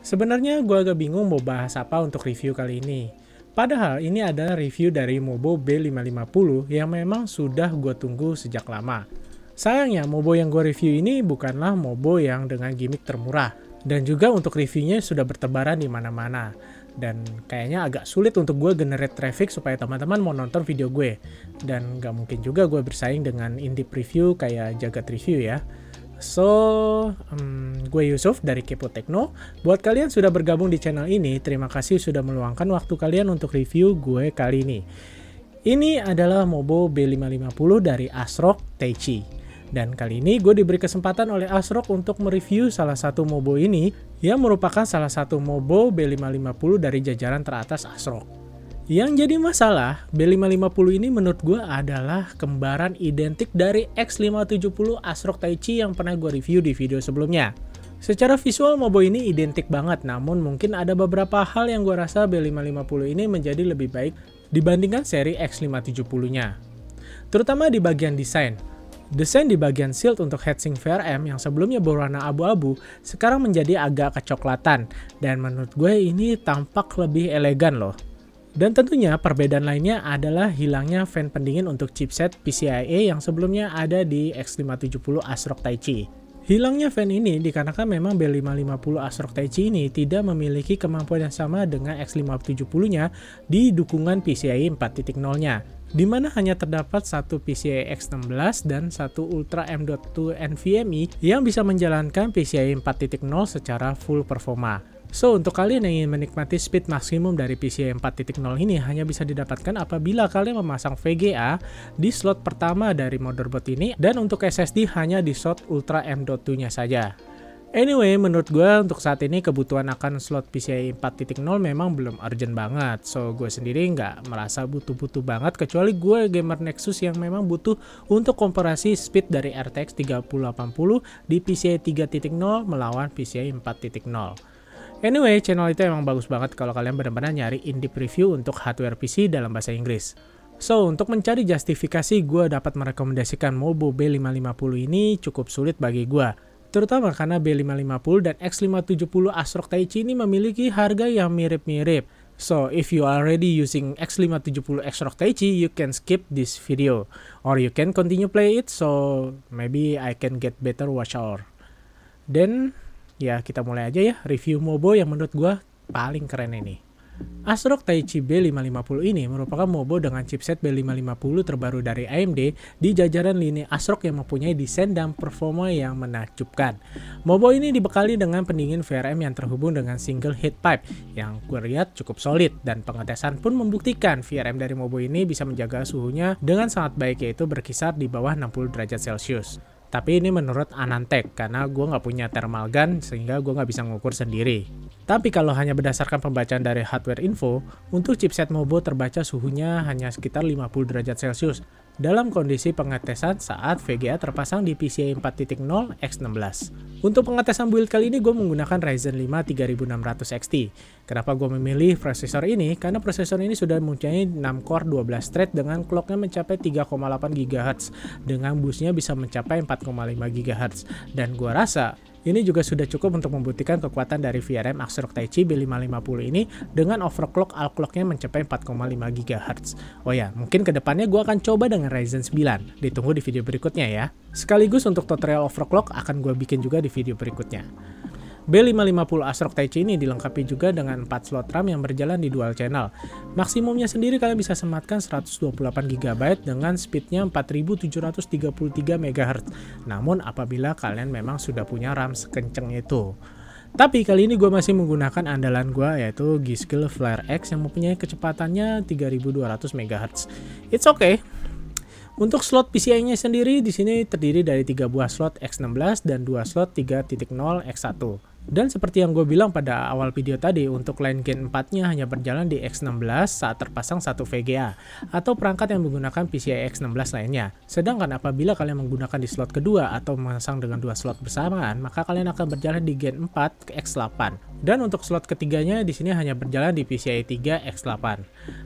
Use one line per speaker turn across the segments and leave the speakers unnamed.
Sebenarnya gue agak bingung mau bahas apa untuk review kali ini. Padahal ini adalah review dari Mobo B550 yang memang sudah gue tunggu sejak lama. Sayangnya Mobo yang gue review ini bukanlah Mobo yang dengan gimmick termurah. Dan juga untuk reviewnya sudah bertebaran di mana-mana. Dan kayaknya agak sulit untuk gue generate traffic supaya teman-teman mau nonton video gue. Dan gak mungkin juga gue bersaing dengan indie preview kayak Jagat Review ya. So, gue Yusuf dari Kepo Tekno. Buat kalian sudah bergabung di channel ini, terima kasih sudah meluangkan waktu kalian untuk review gue kali ini. Ini adalah Mobo B550 dari ASRock Taichi. Dan kali ini gue diberi kesempatan oleh ASRock untuk mereview salah satu Mobo ini yang merupakan salah satu Mobo B550 dari jajaran teratas ASRock. Yang jadi masalah, B550 ini menurut gue adalah kembaran identik dari X570 ASRock Taichi yang pernah gue review di video sebelumnya. Secara visual Mobo ini identik banget, namun mungkin ada beberapa hal yang gue rasa B550 ini menjadi lebih baik dibandingkan seri X570-nya. Terutama di bagian desain. Desain di bagian shield untuk heatsink VRM yang sebelumnya berwarna abu-abu, sekarang menjadi agak kecoklatan, dan menurut gue ini tampak lebih elegan loh. Dan tentunya perbedaan lainnya adalah hilangnya fan pendingin untuk chipset PCIe yang sebelumnya ada di X570 ASRock Taichi. Hilangnya fan ini dikarenakan memang B550 ASRock Taichi ini tidak memiliki kemampuan yang sama dengan X570-nya di dukungan PCIe 4.0-nya, di mana hanya terdapat satu PCIe X16 dan satu Ultra M.2 NVMe yang bisa menjalankan PCIe 4.0 secara full performa. So, untuk kalian yang ingin menikmati speed maksimum dari PCIe 4.0 ini hanya bisa didapatkan apabila kalian memasang VGA di slot pertama dari motherboard ini, dan untuk SSD hanya di slot Ultra M.2-nya saja. Anyway, menurut gue untuk saat ini kebutuhan akan slot PCIe 4.0 memang belum urgent banget. So, gue sendiri nggak merasa butuh-butuh banget, kecuali gue gamer Nexus yang memang butuh untuk komparasi speed dari RTX 3080 di PCIe 3.0 melawan PCIe 4.0. Anyway, channel itu emang bagus banget kalau kalian benar-benar nyari indie preview untuk hardware PC dalam bahasa Inggris. So, untuk mencari justifikasi gue dapat merekomendasikan Mobo B550 ini cukup sulit bagi gue. Terutama karena B550 dan X570 ASRock Taichi ini memiliki harga yang mirip-mirip. So, if you are already using X570 ASRock Taichi, you can skip this video. Or you can continue play it, so maybe I can get better watch hour. Then, ya kita mulai aja ya review Mobo yang menurut gue paling keren ini. ASRock Taichi B550 ini merupakan Mobo dengan chipset B550 terbaru dari AMD di jajaran lini ASRock yang mempunyai desain dan performa yang menakjubkan. Mobo ini dibekali dengan pendingin VRM yang terhubung dengan single heat pipe yang gue lihat cukup solid, dan pengetesan pun membuktikan VRM dari Mobo ini bisa menjaga suhunya dengan sangat baik, yaitu berkisar di bawah 60 derajat Celcius. Tapi ini menurut Anantech, karena gue nggak punya thermal gun sehingga gue nggak bisa ngukur sendiri. Tapi kalau hanya berdasarkan pembacaan dari hardware info, untuk chipset Mobo terbaca suhunya hanya sekitar 50 derajat Celcius dalam kondisi pengetesan saat VGA terpasang di PCIe 4.0 X16. Untuk pengetesan build kali ini gue menggunakan Ryzen 5 3600 XT. Kenapa gue memilih prosesor ini? Karena prosesor ini sudah mempunyai 6 core 12 thread dengan clocknya mencapai 3,8 GHz, dengan boostnya bisa mencapai 4,5 GHz. Dan gue rasa ini juga sudah cukup untuk membuktikan kekuatan dari VRM ASRock Taichi B550 ini dengan overclock all-clocknya mencapai 4,5 GHz. Oh ya, mungkin kedepannya gue akan coba dengan Ryzen 9. Ditunggu di video berikutnya ya. Sekaligus untuk tutorial overclock akan gue bikin juga di video berikutnya. B550 ASRock Taichi ini dilengkapi juga dengan 4 slot RAM yang berjalan di dual channel. Maksimumnya sendiri kalian bisa sematkan 128 GB dengan speednya 4733 MHz. Namun apabila kalian memang sudah punya RAM sekenceng itu. Tapi kali ini gue masih menggunakan andalan gue, yaitu G.Skill Flare X yang mempunyai kecepatannya 3200 MHz. It's okay. Untuk slot PCIe-nya sendiri di sini terdiri dari 3 buah slot X16 dan 2 slot 3.0 X1. Dan seperti yang gue bilang pada awal video tadi, untuk line Gen 4-nya hanya berjalan di X16 saat terpasang satu VGA atau perangkat yang menggunakan PCIe X16 lainnya. Sedangkan apabila kalian menggunakan di slot kedua atau memasang dengan 2 slot bersamaan, maka kalian akan berjalan di Gen 4 ke X8. Dan untuk slot ketiganya di sini hanya berjalan di PCIe 3 X8.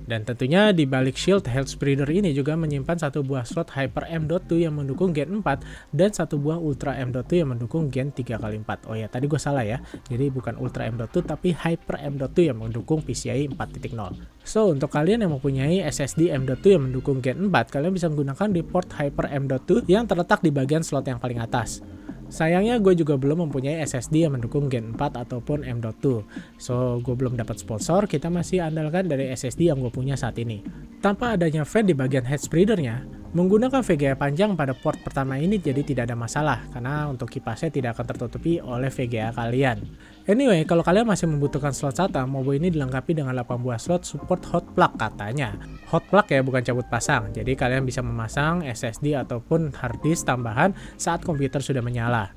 Dan tentunya di balik Shield Health Spreader ini juga menyimpan satu buah slot Hyper M.2 yang mendukung Gen 4 dan satu buah Ultra M.2 yang mendukung Gen 3x4. Oh ya, tadi gue salah ya. Jadi bukan Ultra M.2 tapi Hyper M.2 yang mendukung PCIe 4.0. So, untuk kalian yang mempunyai SSD M.2 yang mendukung Gen 4, kalian bisa menggunakan di port Hyper M.2 yang terletak di bagian slot yang paling atas. Sayangnya gue juga belum mempunyai SSD yang mendukung Gen 4 ataupun M.2. So, gue belum dapat sponsor, kita masih andalkan dari SSD yang gue punya saat ini. Tanpa adanya fan di bagian head spreadernya, menggunakan VGA panjang pada port pertama ini jadi tidak ada masalah, karena untuk kipasnya tidak akan tertutupi oleh VGA kalian. Anyway, kalau kalian masih membutuhkan slot SATA, Mobo ini dilengkapi dengan 8 buah slot support hot plug katanya. Hot plug ya, bukan cabut pasang, jadi kalian bisa memasang SSD ataupun hard disk tambahan saat komputer sudah menyala.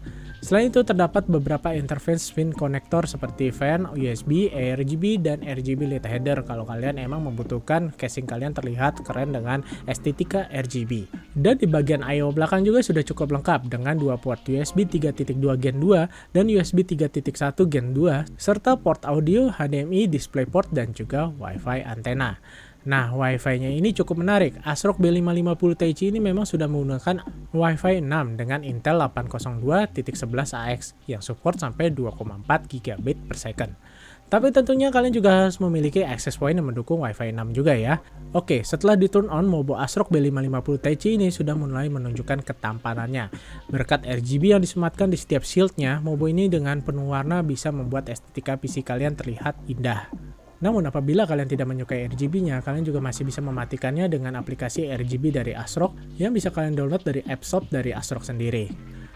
Selain itu terdapat beberapa interface pin konektor seperti fan, USB, ARGB, dan RGB lead header kalau kalian emang membutuhkan casing kalian terlihat keren dengan estetika RGB. Dan di bagian I/O belakang juga sudah cukup lengkap dengan 2 port USB 3.2 Gen 2 dan USB 3.1 Gen 2 serta port audio, HDMI, DisplayPort, dan juga WiFi antena. Nah, Wi-Fi-nya ini cukup menarik. ASRock B550Ti ini memang sudah menggunakan Wi-Fi 6 dengan Intel 802.11ax yang support sampai 2,4 GB per second. Tapi tentunya kalian juga harus memiliki access point yang mendukung Wi-Fi 6 juga ya. Oke, setelah di turn on, Mobo ASRock B550Ti ini sudah mulai menunjukkan ketampanannya. Berkat RGB yang disematkan di setiap shieldnya, Mobo ini dengan penuh warna bisa membuat estetika PC kalian terlihat indah. Namun apabila kalian tidak menyukai RGB-nya, kalian juga masih bisa mematikannya dengan aplikasi RGB dari ASRock yang bisa kalian download dari App Shop dari ASRock sendiri.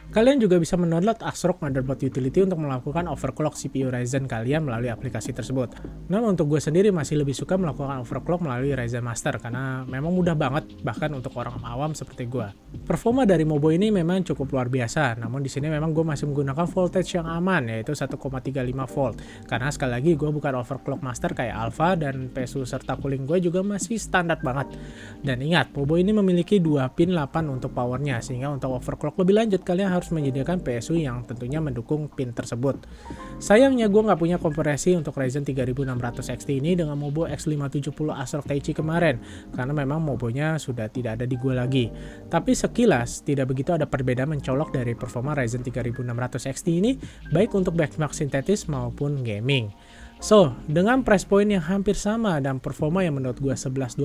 Kalian juga bisa mendownload ASRock Motherboard Utility untuk melakukan overclock CPU Ryzen kalian melalui aplikasi tersebut. Namun untuk gue sendiri masih lebih suka melakukan overclock melalui Ryzen Master karena memang mudah banget bahkan untuk orang awam seperti gue. Performa dari Mobo ini memang cukup luar biasa, namun di sini memang gue masih menggunakan voltage yang aman yaitu 1,35 volt. Karena sekali lagi gue bukan overclock master kayak Alpha dan PSU serta cooling gue juga masih standar banget. Dan ingat, Mobo ini memiliki 2 pin 8 untuk powernya sehingga untuk overclock lebih lanjut kalian harus menyediakan PSU yang tentunya mendukung pin tersebut. Sayangnya gue nggak punya kompresi untuk Ryzen 3600 XT ini dengan Mobo X570 ASRock Taichi kemarin karena memang Mobonya sudah tidak ada di gue lagi. Tapi sekilas tidak begitu ada perbedaan mencolok dari performa Ryzen 3600 XT ini baik untuk benchmark sintetis maupun gaming. So, dengan price point yang hampir sama dan performa yang menurut gue 11-12,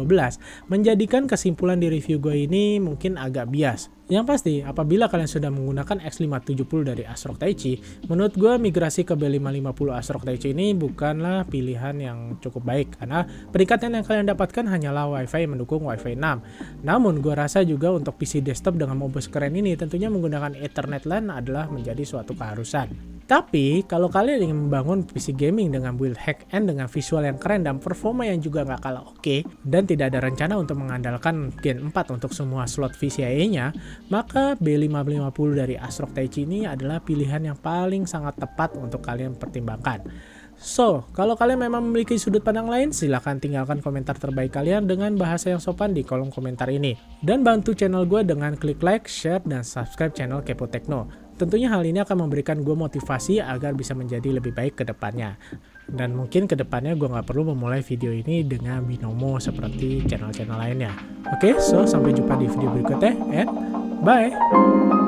menjadikan kesimpulan di review gue ini mungkin agak bias. Yang pasti, apabila kalian sudah menggunakan X570 dari ASRock Taichi, menurut gue migrasi ke B550 ASRock Taichi ini bukanlah pilihan yang cukup baik, karena peningkatan yang kalian dapatkan hanyalah Wi-Fi yang mendukung Wi-Fi 6. Namun, gue rasa juga untuk PC desktop dengan Mobo sekeren ini, tentunya menggunakan Ethernet LAN adalah menjadi suatu keharusan. Tapi, kalau kalian ingin membangun PC gaming dengan build high-end dengan visual yang keren dan performa yang juga nggak kalah oke, dan tidak ada rencana untuk mengandalkan Gen 4 untuk semua slot PCIe-nya, maka B550 dari ASRock Taichi ini adalah pilihan yang paling sangat tepat untuk kalian pertimbangkan. So, kalau kalian memang memiliki sudut pandang lain, silahkan tinggalkan komentar terbaik kalian dengan bahasa yang sopan di kolom komentar ini. Dan bantu channel gue dengan klik like, share, dan subscribe channel Kepo Tekno. Tentunya hal ini akan memberikan gue motivasi agar bisa menjadi lebih baik ke depannya. Dan mungkin ke depannya gue nggak perlu memulai video ini dengan binomo seperti channel-channel lainnya. Oke, so sampai jumpa di video berikutnya, and bye!